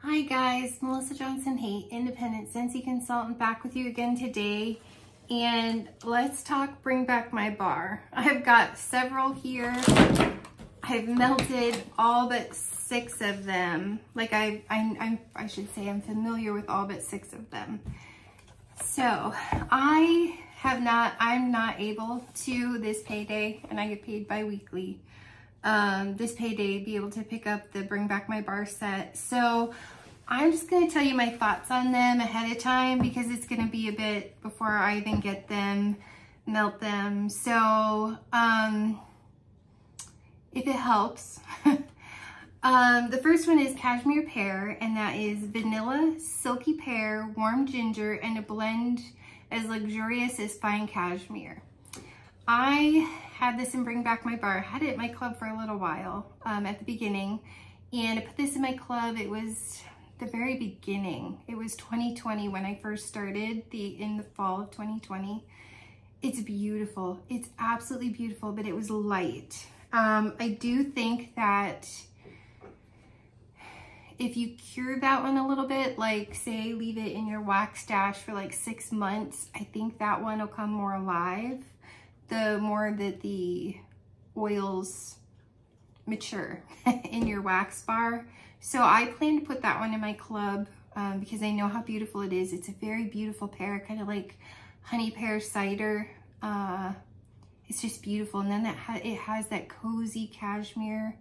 Hi guys, Melissa Johnson Haight, independent Scentsy consultant, back with you again today. And let's talk Bring Back My Bar. I've got several here. I've melted all but 6 of them. Like I should say I'm familiar with all but 6 of them. So I'm not able to this payday, and I get paid bi-weekly. This payday be able to pick up the Bring Back My Bar set. So I'm just going to tell you my thoughts on them ahead of time because it's going to be a bit before I even get them, melt them. So if it helps, the first one is Cashmere Pear, and that is vanilla, silky pear, warm ginger, and a blend as luxurious as fine cashmere. I had this in Bring Back My Bar. I had it at my club for a little while at the beginning, and I put this in my club. It was the very beginning. It was 2020 when I first started, in the fall of 2020. It's beautiful. It's absolutely beautiful, but it was light. I do think that if you cure that one a little bit, like say leave it in your wax stash for like 6 months, I think that one will come more alive the more that the oils mature in your wax bar. So I plan to put that one in my club because I know how beautiful it is. It's a very beautiful pear, kind of like honey pear cider. It's just beautiful. And then it has that cozy cashmere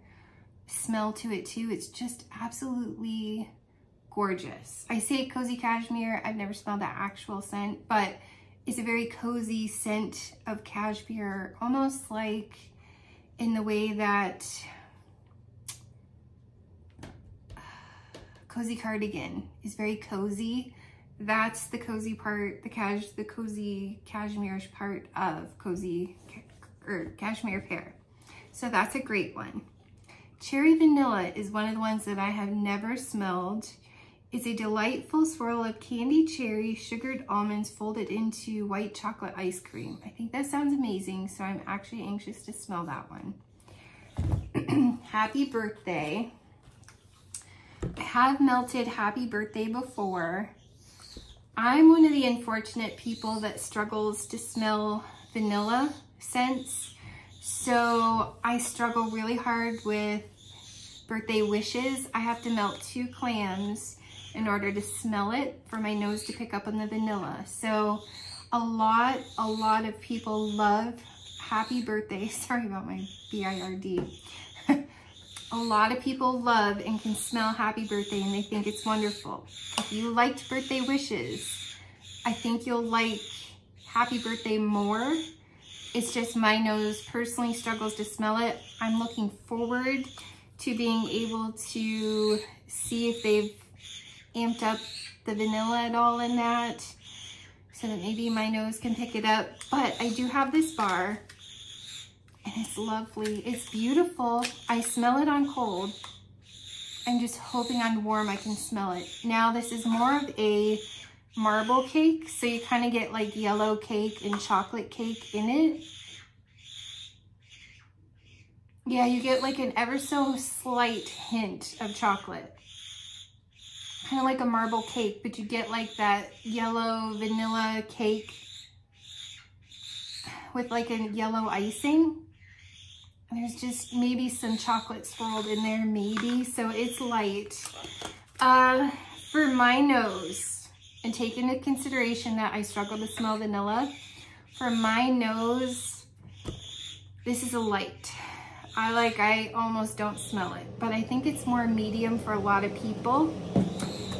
smell to it too. It's just absolutely gorgeous. I say cozy cashmere. I've never smelled that actual scent, but it's a very cozy scent of cashmere, almost like in the way that Cozy Cardigan is very cozy. That's the cozy part, the cozy cashmere part of Cashmere Pear. So that's a great one. Cherry Vanilla is one of the ones that I have never smelled. It's a delightful swirl of candied cherry, sugared almonds folded into white chocolate ice cream. I think that sounds amazing, so I'm actually anxious to smell that one. Happy Birthday. I have melted Happy Birthday before. I'm one of the unfortunate people that struggles to smell vanilla scents. So I struggle really hard with birthday wishes. I have to melt 2 clams in order to smell it for my nose to pick up on the vanilla. So a lot of people love Happy Birthday. Sorry about my B-I-R-D. A lot of people love and can smell Happy Birthday, and they think it's wonderful. If you liked birthday wishes, I think you'll like Happy Birthday more. It's just my nose personally struggles to smell it. I'm looking forward to being able to see if they've amped up the vanilla at all in that, so that maybe my nose can pick it up. But I do have this bar, and it's lovely. It's beautiful. I smell it on cold. I'm just hoping on warm I can smell it. Now this is more of a marble cake, so you kind of get like yellow cake and chocolate cake in it. Yeah, you get like an ever so slight hint of chocolate. Kind of like a marble cake, but you get like that yellow vanilla cake with like a yellow icing. There's just maybe some chocolate swirled in there, maybe, so it's light. For my nose, and take into consideration that I struggle to smell vanilla, for my nose, this is a light. I almost don't smell it, but I think it's more medium for a lot of people.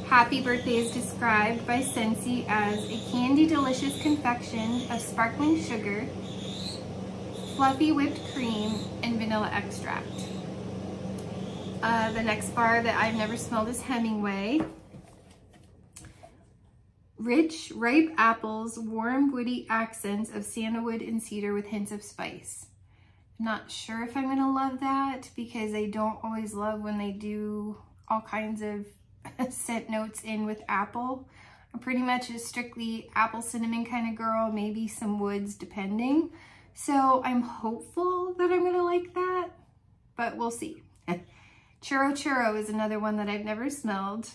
Happy Birthday is described by Scentsy as a candy delicious confection of sparkling sugar, fluffy whipped cream, and vanilla extract. The next bar that I've never smelled is Hemingway. Rich, ripe apples, warm, woody accents of sandalwood and cedar with hints of spice. I'm not sure if I'm gonna love that because I don't always love when they do all kinds of scent notes in with apple. I'm pretty much a strictly apple cinnamon kind of girl, maybe some woods depending. So I'm hopeful that I'm gonna like that, but we'll see. Churro Churro is another one that I've never smelled.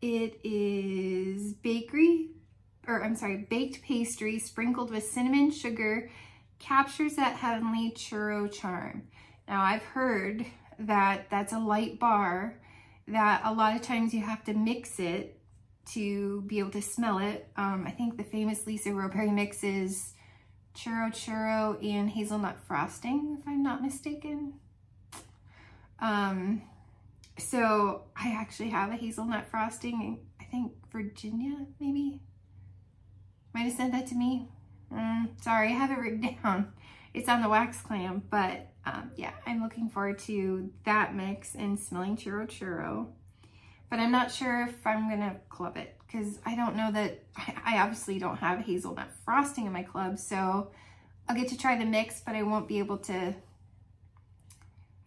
It is baked pastry sprinkled with cinnamon sugar, captures that heavenly churro charm. Now I've heard that that's a light bar, that a lot of times you have to mix it to be able to smell it. I think the famous Lisa Roberry mix is churro and hazelnut frosting, if I'm not mistaken. So I actually have a hazelnut frosting. I think Virginia maybe might have sent that to me. Sorry, I have it written down. It's on the wax clam, but yeah, I'm looking forward to that mix and smelling churro. But I'm not sure if I'm gonna club it, because I don't know that, I obviously don't have hazelnut frosting in my club, so I'll get to try the mix, but I won't be able to.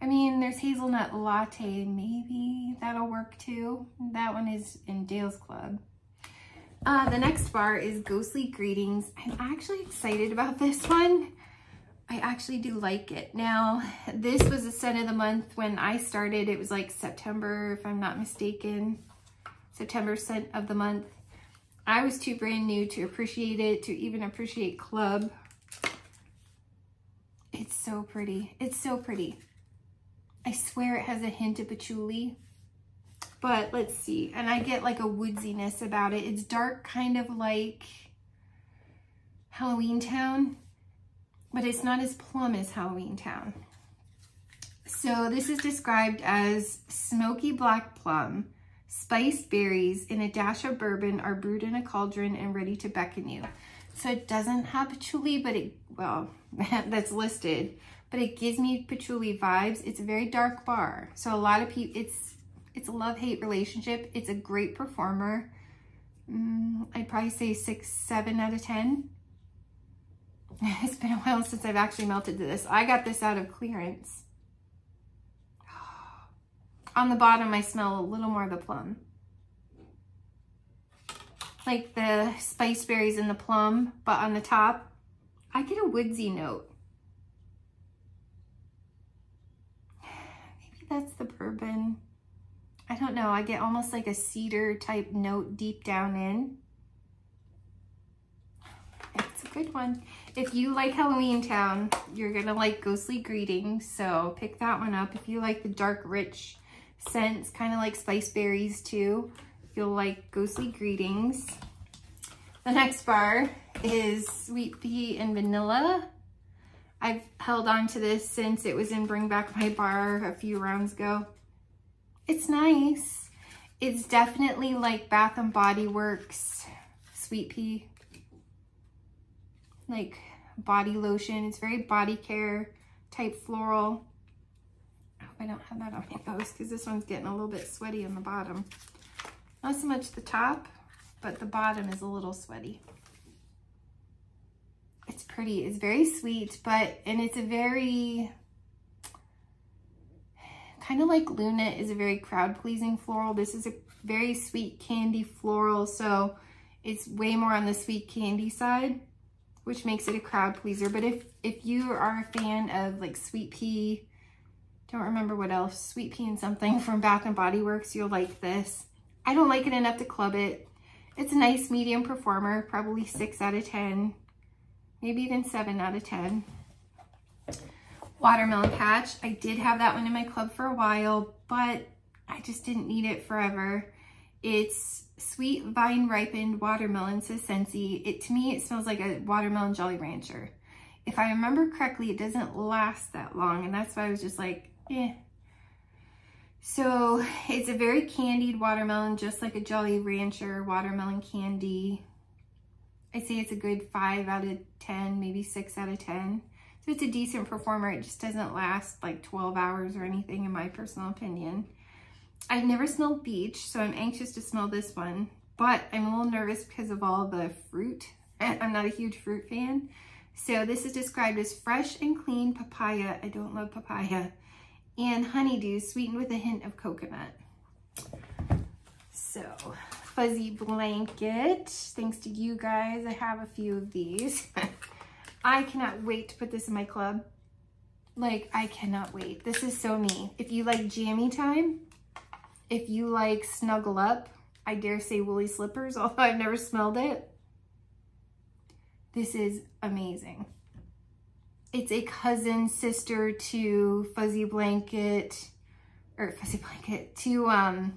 I mean, there's hazelnut latte, maybe that'll work too. That one is in Dale's club. The next bar is Ghostly Greetings. I'm actually excited about this one. I actually do like it. Now, this was a scent of the month when I started. It was like September, if I'm not mistaken. September scent of the month. I was too brand new to appreciate it, to even appreciate club. It's so pretty. It's so pretty. I swear it has a hint of patchouli. But let's see. And I get like a woodsiness about it. It's dark, kind of like Halloween Town, but it's not as plum as Halloween Town. So this is described as smoky black plum, spiced berries, and a dash of bourbon are brewed in a cauldron and ready to beckon you. So it doesn't have patchouli, but it, well, that's listed, but it gives me patchouli vibes. It's a very dark bar. So a lot of people, it's a love-hate relationship. It's a great performer. I'd probably say 6, 7 out of 10. It's been a while since I've actually melted this. I got this out of clearance. On the bottom, I smell a little more of the plum. Like the spice berries and the plum, but on the top, I get a woodsy note. Maybe that's the bourbon. I don't know. I get almost like a cedar type note deep down in. It's a good one. If you like Halloween Town, you're gonna like Ghostly Greetings, so pick that one up. If you like the dark, rich scents, kind of like spice berries too, you'll like Ghostly Greetings. The next bar is Sweet Pea and Vanilla. I've held on to this since it was in Bring Back My Bar a few rounds ago. It's nice. It's definitely like Bath and Body Works Sweet Pea, like body lotion. It's very body care type floral. I hope I don't have that on my nose because this one's getting a little bit sweaty on the bottom. Not so much the top, but the bottom is a little sweaty. It's pretty. It's very sweet, and it's a very, kind of like Luna is a very crowd-pleasing floral. This is a very sweet candy floral, so it's way more on the sweet candy side, which makes it a crowd pleaser. But if you are a fan of like Sweet Pea, don't remember what else, Sweet Pea and something from Bath and Body Works, you'll like this. I don't like it enough to club it. It's a nice medium performer, probably 6 out of 10, maybe even 7 out of 10. Watermelon Patch. I did have that one in my club for a while, but I just didn't need it forever. It's sweet vine ripened watermelon, says Scentsy. To me, it smells like a watermelon Jolly Rancher. If I remember correctly, it doesn't last that long, and that's why I was just like, eh. So it's a very candied watermelon, just like a Jolly Rancher watermelon candy. I say it's a good 5 out of 10, maybe 6 out of 10. So it's a decent performer. It just doesn't last like 12 hours or anything, in my personal opinion. I've never smelled beach, so I'm anxious to smell this one, but I'm a little nervous because of all the fruit. I'm not a huge fruit fan. So this is described as fresh and clean papaya. I don't love papaya. And honeydew sweetened with a hint of coconut. So fuzzy blanket. Thanks to you guys, I have a few of these. I cannot wait to put this in my club. Like, I cannot wait. This is so me. If you like Jammy Time, if you like Snuggle Up, I dare say woolly slippers, although I've never smelled it. This is amazing. It's a cousin, sister to Fuzzy Blanket, to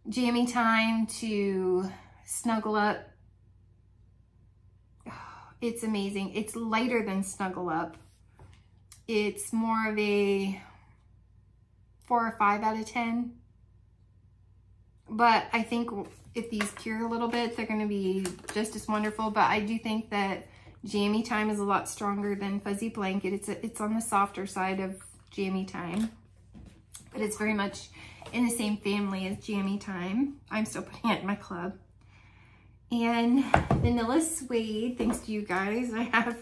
Jammy Time, to Snuggle Up. Oh, it's amazing. It's lighter than Snuggle Up. It's more of a 4 or 5 out of 10. But I think if these cure a little bit, they're going to be just as wonderful. But I do think that Jammy Time is a lot stronger than Fuzzy Blanket. It's on the softer side of Jammy Time, but it's very much in the same family as Jammy Time. I'm still putting it in my club. And Vanilla Suede, thanks to you guys, I have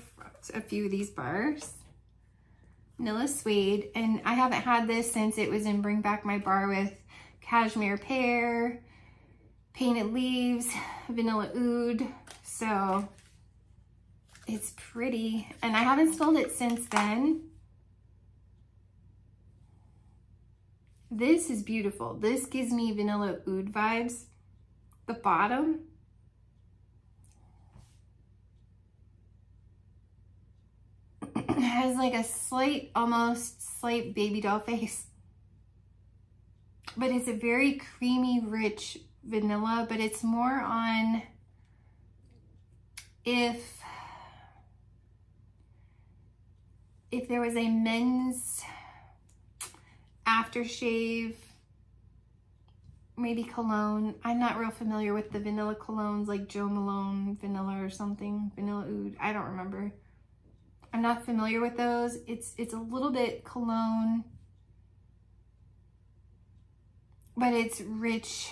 a few of these bars. Vanilla Suede, and I haven't had this since it was in Bring Back My Bar with Cashmere Pear, Painted Leaves, Vanilla Oud. So it's pretty, and I haven't smelled it since then. This is beautiful. This gives me Vanilla Oud vibes. The bottom, has like a slight, almost slight baby doll face. But it's a very creamy, rich vanilla, but it's more on if there was a men's aftershave, maybe cologne. I'm not real familiar with the vanilla colognes like Joe Malone Vanilla or something, Vanilla Oud. I don't remember. I'm not familiar with those. It's a little bit cologne, but it's rich,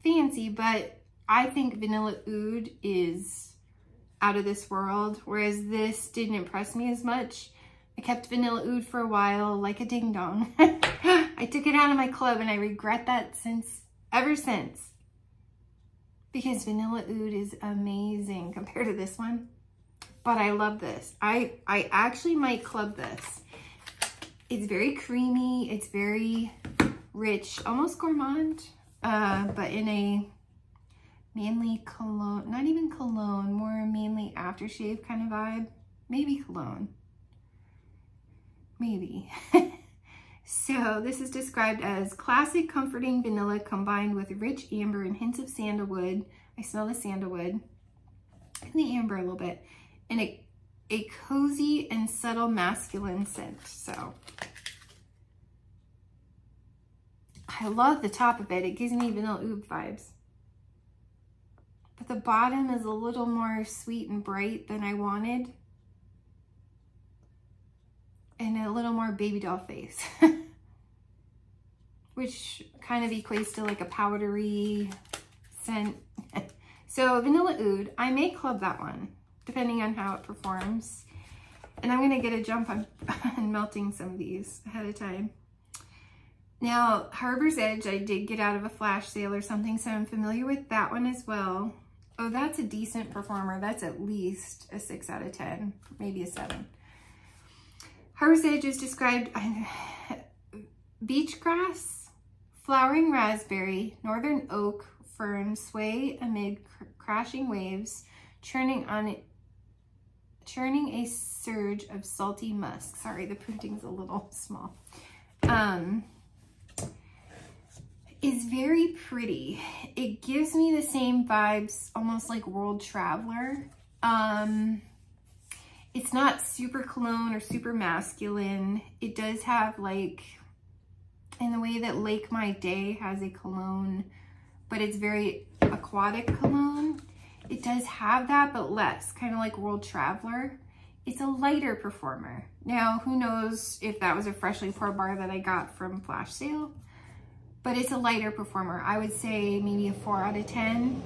fancy. But I think Vanilla Oud is out of this world, whereas this didn't impress me as much. I kept Vanilla Oud for a while like a ding dong. I took it out of my club and I regret that ever since. Because Vanilla Oud is amazing compared to this one. But I love this. I actually might club this. It's very creamy, it's very rich, almost gourmand, but in a manly cologne, not even cologne, more manly aftershave kind of vibe. Maybe cologne. Maybe. So this is described as classic comforting vanilla combined with rich amber and hints of sandalwood. I smell the sandalwood and the amber a little bit. And a cozy and subtle masculine scent. So I love the top of it. It gives me Vanilla Oud vibes. But the bottom is a little more sweet and bright than I wanted. And a little more baby doll face. Which kind of equates to like a powdery scent. So Vanilla Oud, I may club that one, depending on how it performs. And I'm gonna get a jump on melting some of these ahead of time. Now, Harbor's Edge, I did get out of a flash sale or something, so I'm familiar with that one as well. Oh, that's a decent performer. That's at least a 6 out of 10, maybe a 7. Harbor's Edge is described beach grass, flowering raspberry, northern oak, fern sway amid crashing waves, churning a surge of salty musk. Sorry, the printing's a little small. Is very pretty. It gives me the same vibes, almost like World Traveler. It's not super cologne or super masculine. It does have like, in the way that Lake My Day has a cologne, but it's very aquatic cologne. It does have that, but less, kind of like World Traveler. It's a lighter performer. Now, who knows if that was a freshly poured bar that I got from flash sale, but it's a lighter performer. I would say maybe a 4 out of 10.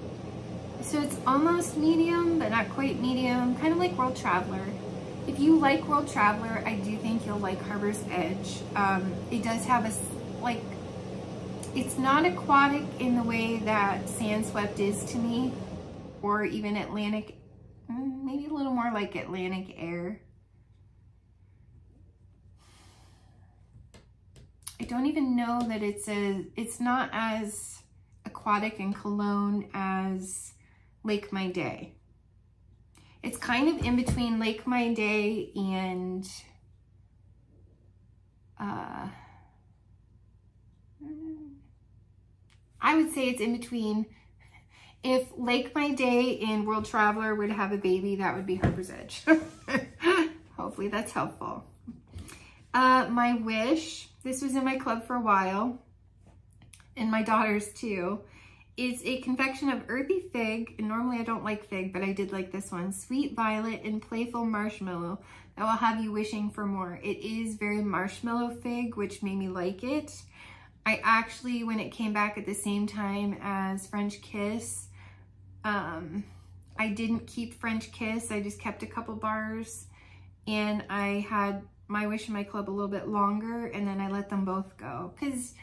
So it's almost medium, but not quite medium, kind of like World Traveler. If you like World Traveler, I do think you'll like Harbor's Edge. It does have a, like, it's not aquatic in the way that Sandswept is to me, or even Atlantic, maybe a little more like Atlantic Air. I don't even know that it's not as aquatic and cologne as Lake My Day. It's kind of in between Lake My Day and I would say it's in between. If Lake My Day and World Traveler were to have a baby, that would be Harper's Edge. Hopefully that's helpful. My wish, this was in my club for a while, and my daughter's too, is a confection of earthy fig, and normally I don't like fig, but I did like this one, sweet violet and playful marshmallow that will have you wishing for more. It is very marshmallow fig, which made me like it. I actually, when it came back at the same time as French Kiss, I didn't keep French Kiss, I just kept a couple bars, and I had my wish in my club a little bit longer, and then I let them both go. Because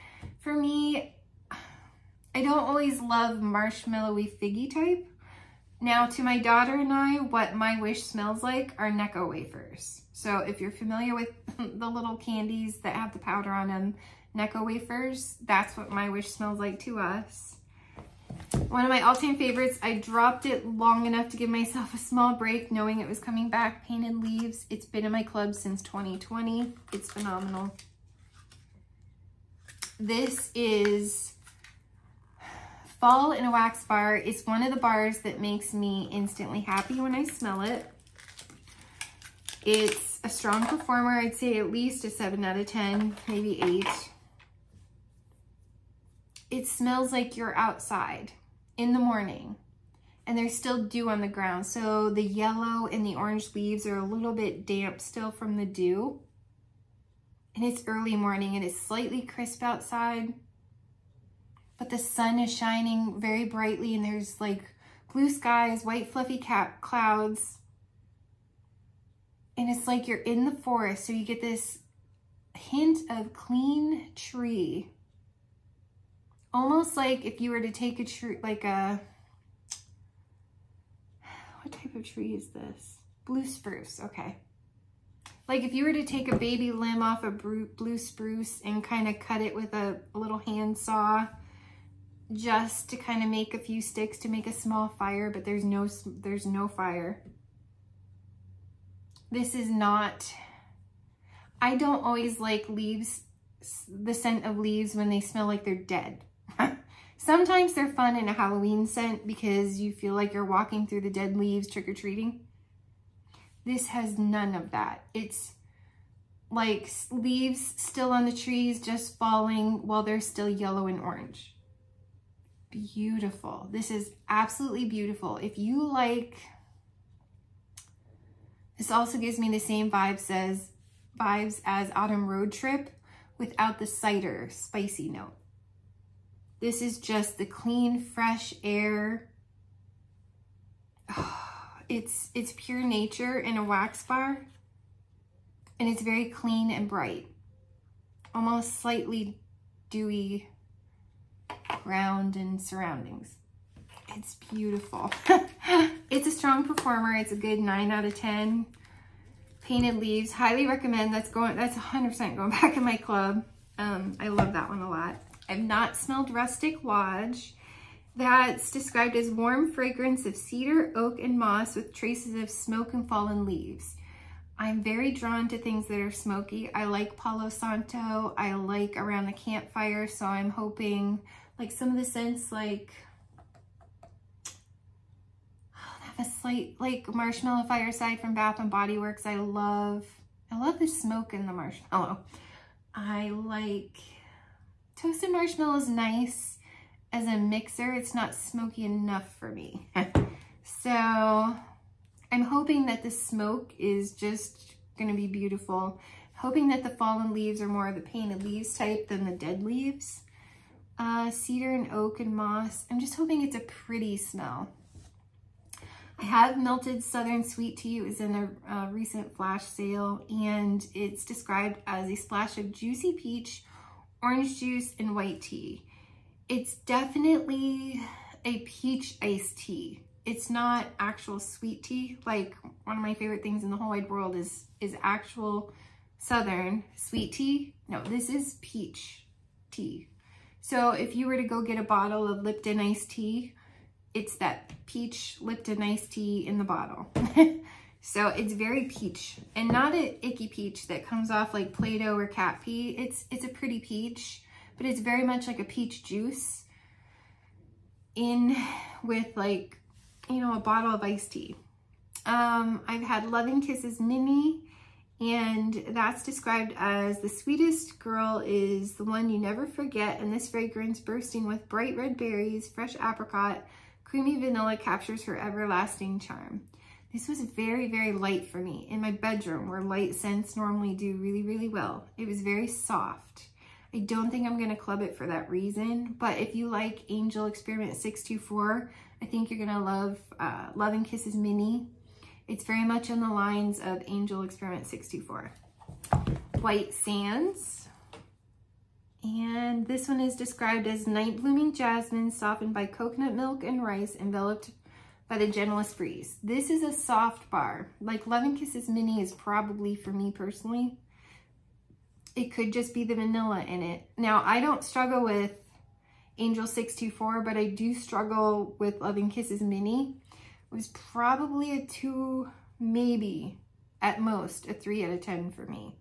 for me, I don't always love marshmallowy figgy type. Now to my daughter and I, what my wish smells like are Necco wafers. So if you're familiar with the little candies that have the powder on them, Necco wafers, that's what my wish smells like to us. One of my all-time favorites, I dropped it long enough to give myself a small break knowing it was coming back, Painted Leaves. It's been in my club since 2020. It's phenomenal. This is Fall in a Wax Bar. It's one of the bars that makes me instantly happy when I smell it. It's a strong performer. I'd say at least a 7 out of 10, maybe 8. It smells like you're outside in the morning and there's still dew on the ground. So the yellow and the orange leaves are a little bit damp still from the dew. And it's early morning and it's slightly crisp outside, but the sun is shining very brightly and there's like blue skies, white fluffy clouds. And it's like you're in the forest. So you get this hint of clean tree. Almost like if you were to take a tree, like a, what type of tree is this? Blue spruce, okay. Like if you were to take a baby limb off a blue spruce and kind of cut it with a little hand saw just to kind of make a few sticks to make a small fire, but there's no fire. This is not, I don't always like leaves, the scent of leaves when they smell like they're dead. Sometimes they're fun in a Halloween scent because you feel like you're walking through the dead leaves trick-or-treating. This has none of that. It's like leaves still on the trees, just falling while they're still yellow and orange. Beautiful. This is absolutely beautiful. If you like, this also gives me the same vibes as Autumn Road Trip without the cider spicy note. This is just the clean, fresh air. Oh, it's pure nature in a wax bar, and it's very clean and bright. Almost slightly dewy ground and surroundings. It's beautiful. It's a strong performer. It's a good 9 out of 10. Painted Leaves, highly recommend. That's 100% going back in my club. I love that one a lot. I've not smelled Rustic Lodge. That's described as warm fragrance of cedar, oak, and moss with traces of smoke and fallen leaves. I'm very drawn to things that are smoky. I like Palo Santo. I like around the campfire, so I'm hoping like some of the scents like a slight like Marshmallow Fireside from Bath and Body Works. I love the smoke in the marshmallow. I like toasted marshmallow is nice as a mixer. It's not smoky enough for me. So I'm hoping that the smoke is just gonna be beautiful. Hoping that the fallen leaves are more of the Painted Leaves type than the dead leaves. Cedar and oak and moss. I'm just hoping it's a pretty smell. I have Melted Southern Sweet Tea. It was in a recent flash sale, and it's described as a splash of juicy peach, orange juice, and white tea. It's definitely a peach iced tea. It's not actual sweet tea. Like one of my favorite things in the whole wide world is actual Southern sweet tea. No, this is peach tea. So if you were to go get a bottle of Lipton iced tea, it's that peach Lipton iced tea in the bottle. So it's very peach, and not an icky peach that comes off like Play-Doh or cat pee. It's a pretty peach, but it's very much like a peach juice in with, like, you know, a bottle of iced tea. I've had Loving Kisses Mini, and that's described as the sweetest girl is the one you never forget, and this fragrance bursting with bright red berries, fresh apricot, creamy vanilla captures her everlasting charm. This was very, very light for me in my bedroom, where light scents normally do really, really well. It was very soft. I don't think I'm going to club it for that reason, but if you like Angel Experiment 624, I think you're going to love Loving Kisses Mini. It's very much on the lines of Angel Experiment 624. White Sands. And this one is described as night blooming jasmine softened by coconut milk and rice, enveloped by the gentlest breeze. This is a soft bar. Like Loving Kisses Mini is probably, for me personally, it could just be the vanilla in it. Now, I don't struggle with Angel 624, but I do struggle with Loving Kisses Mini. It was probably a 2, maybe at most a 3 out of 10 for me.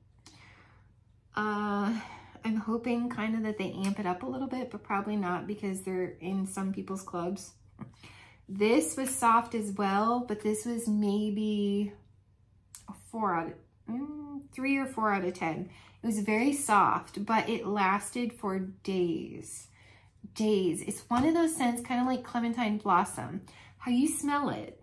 I'm hoping kind of that they amp it up a little bit, but probably not, because they're in some people's clubs. This was soft as well, but this was maybe a 3 or 4 out of 10. It was very soft, but it lasted for days. It's one of those scents, kind of like Clementine Blossom, how you smell it,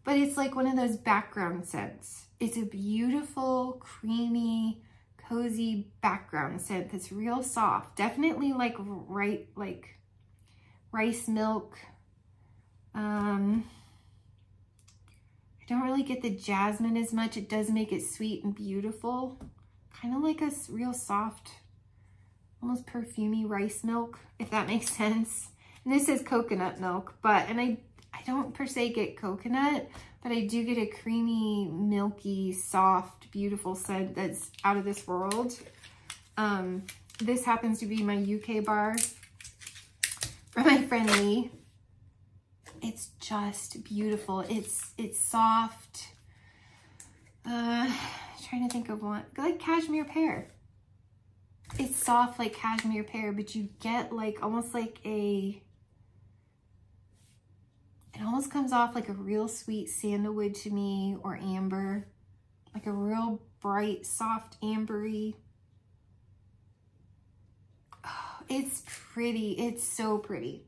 but it's like one of those background scents. It's a beautiful, creamy, cozy background scent that's real soft. Definitely like rice milk. I don't really get the jasmine as much. It does make it sweet and beautiful. Kind of like a real soft, almost perfumey rice milk, if that makes sense. And this is coconut milk, and I don't per se get coconut, but I do get a creamy, milky, soft, beautiful scent that's out of this world. This happens to be my UK bar from my friend Lee. It's just beautiful. It's soft. Trying to think of one, like cashmere pear. It's soft like cashmere pear, but you get like almost like it almost comes off like a real sweet sandalwood to me, or amber, like a real bright, soft ambery. Oh, it's pretty. It's so pretty.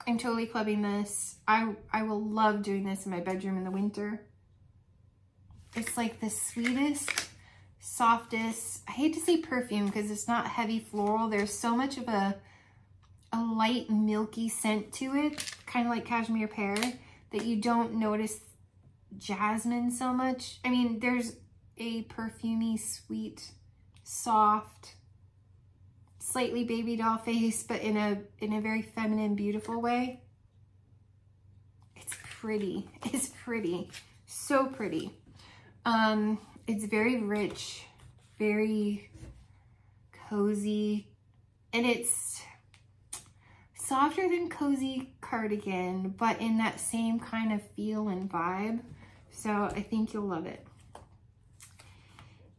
I'm totally clubbing this. I will love doing this in my bedroom in the winter. It's like the sweetest, softest, I hate to say perfume because it's not heavy floral. There's so much of a light, milky scent to it, kind of like cashmere pear, that you don't notice jasmine so much. I mean, there's a perfumey, sweet, soft, slightly baby doll face, but in a very feminine, beautiful way. It's pretty. It's pretty. So pretty. It's very rich, very cozy, and it's softer than Cozy Cardigan, but in that same kind of feel and vibe. So I think you'll love it.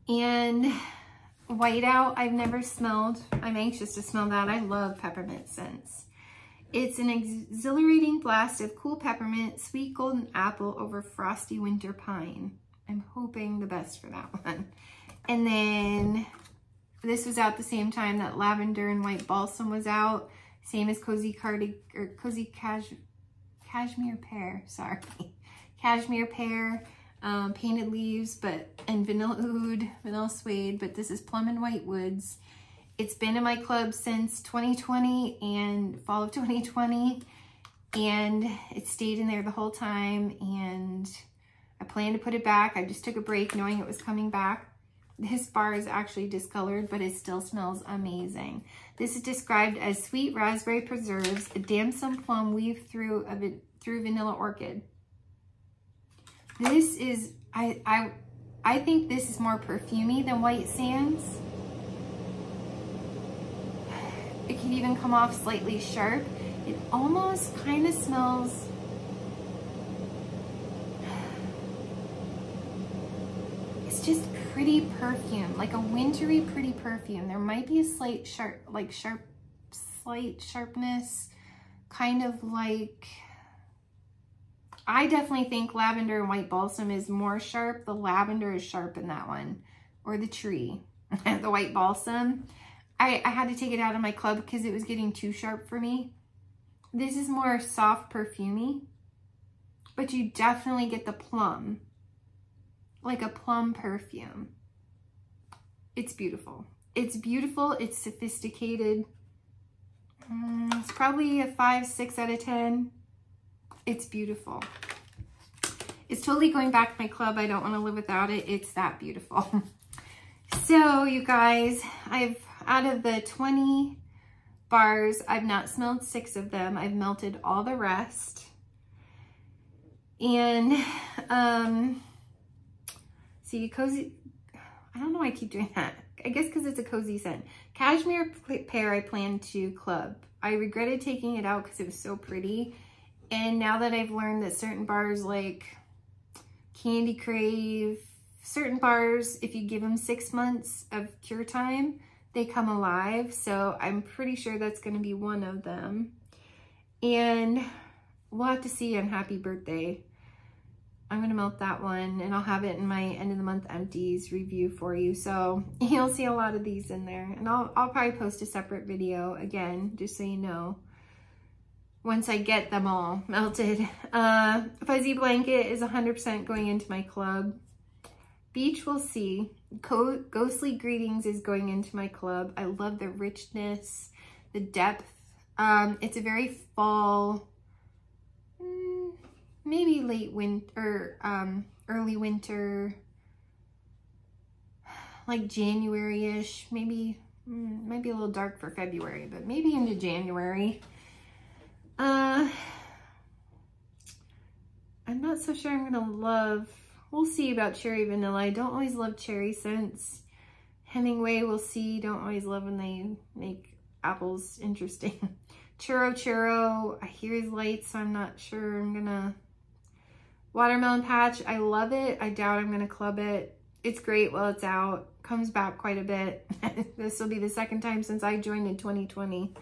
And Whiteout, I've never smelled. I'm anxious to smell that. I love peppermint scents. It's an exhilarating blast of cool peppermint, sweet golden apple over frosty winter pine. I'm hoping the best for that one. And then this was out the same time that Lavender and White Balsam was out. Same as Cashmere Pear, sorry. Cashmere Pear, Painted Leaves, and Vanilla Oud, Vanilla Suede, but this is Plum and White Woods. It's been in my club since 2020 and fall of 2020, and it stayed in there the whole time, and I plan to put it back. I just took a break knowing it was coming back. This bar is actually discolored, but it still smells amazing. This is described as sweet raspberry preserves, a damson plum weave through vanilla orchid. This is, I I think this is more perfumey than White Sands. It can even come off slightly sharp. It almost kind of smells, it's just pretty perfume, like a wintry pretty perfume. There might be a slight slight sharpness, kind of like, I definitely think lavender and white balsam is more sharp. The lavender is sharp in that one, or the tree. The white balsam, I had to take it out of my club because it was getting too sharp for me. This is more soft perfumey, but you definitely get the plum, like a plum perfume. It's beautiful. It's beautiful. It's sophisticated. It's probably a 5, 6 out of 10. It's beautiful. It's totally going back to my club. I don't want to live without it. It's that beautiful. So you guys, out of the 20 bars, I've not smelled 6 of them. I've melted all the rest. And see, cozy, I don't know why I keep doing that. I guess because it's a cozy scent. Cashmere Pear I plan to club. I regretted taking it out because it was so pretty. And now that I've learned that certain bars like Candy Crave, certain bars, if you give them 6 months of cure time, they come alive. So I'm pretty sure that's going to be one of them. And we'll have to see on Happy Birthday. I'm going to melt that one, and I'll have it in my end of the month empties review for you. So you'll see a lot of these in there, and I'll probably post a separate video again, just so you know, once I get them all melted. Fuzzy Blanket is 100% going into my club. Beach, we'll see. Ghostly Greetings is going into my club. I love the richness, the depth. It's a very fall, maybe late winter, early winter, like January-ish, maybe, might be a little dark for February, but maybe into January. I'm not so sure I'm gonna love, we'll see about cherry vanilla. I don't always love cherry scents. Hemingway, we'll see. Don't always love when they make apples interesting. Churro, I hear his lights, so I'm not sure I'm gonna. Watermelon Patch, I love it. I doubt I'm gonna club it. It's great while it's out. Comes back quite a bit. This will be the second time since I joined in 2020.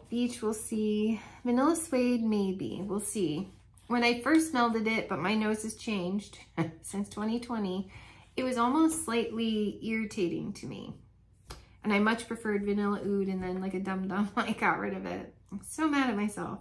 Beach, we'll see. Vanilla Suede, maybe. We'll see. When I first smelled it, but my nose has changed since 2020, it was almost slightly irritating to me. And I much preferred Vanilla Oud, and then like a dum-dum, I got rid of it. I'm so mad at myself.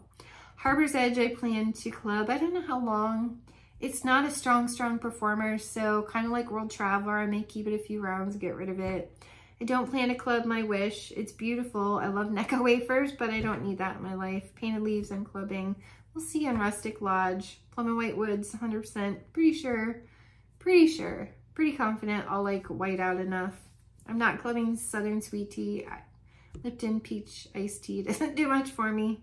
Harbor's Edge, I plan to club. I don't know how long. It's not a strong performer, so kind of like World Traveler, I may keep it a few rounds, get rid of it. I don't plan to club My Wish. It's beautiful. I love Necco wafers, but I don't need that in my life. Painted Leaves, I'm clubbing. We'll see on Rustic Lodge. Plum and White Woods, 100%. Pretty confident I'll like white out enough. I'm not clubbing Southern Sweet Tea. Lipton Peach Iced Tea doesn't do much for me.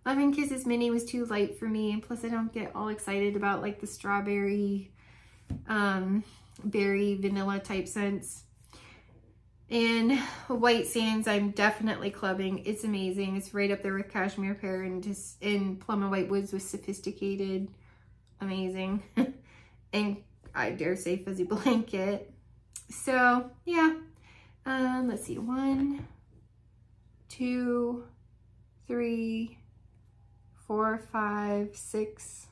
Loving Kisses Mini was too light for me. And plus I don't get all excited about like the strawberry, berry, vanilla type scents. And White Sands, I'm definitely clubbing. It's amazing. It's right up there with Cashmere Pear, and just in Plum and White Woods with Sophisticated. Amazing. And I dare say Fuzzy Blanket. So yeah, let's see, 1, 2, 3, 4, 5, 6,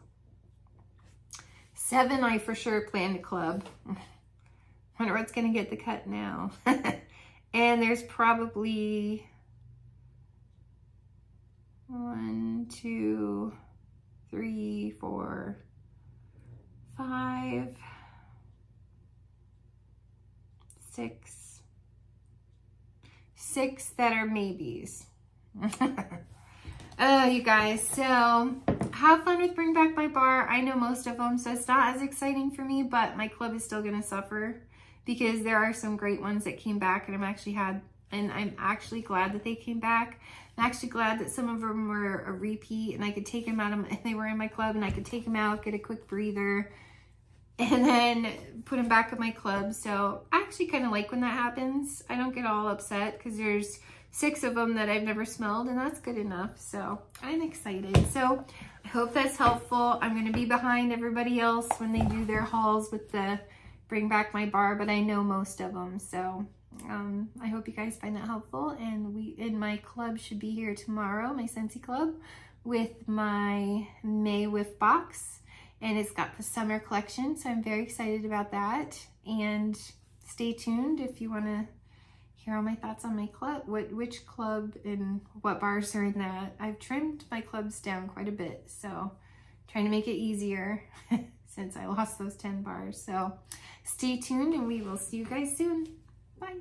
7. I for sure plan to club. Wonder what's gonna get the cut now. And there's probably 1, 2, 3, 4, 5, 6 that are maybes. Oh, you guys, so have fun with Bring Back My Bar. I know most of them, so it's not as exciting for me, but my club is still gonna suffer because there are some great ones that came back, and I'm actually glad that they came back. I'm actually glad that some of them were a repeat, and I could take them out, and they were in my club, and I could take them out, get a quick breather, and then put them back at my club. So I actually kind of like when that happens. I don't get all upset because there's 6 of them that I've never smelled, and that's good enough. So I'm excited. So I hope that's helpful. I'm going to be behind everybody else when they do their hauls with the Bring Back My Bar, but I know most of them. So I hope you guys find that helpful. And we in my club should be here tomorrow, my Scentsy club, with my May Whiff box. And it's got the summer collection, so I'm very excited about that. And stay tuned if you want to hear all my thoughts on my club, which club and what bars are in that. I've trimmed my clubs down quite a bit, so trying to make it easier since I lost those 10 bars. So stay tuned and we will see you guys soon. Bye.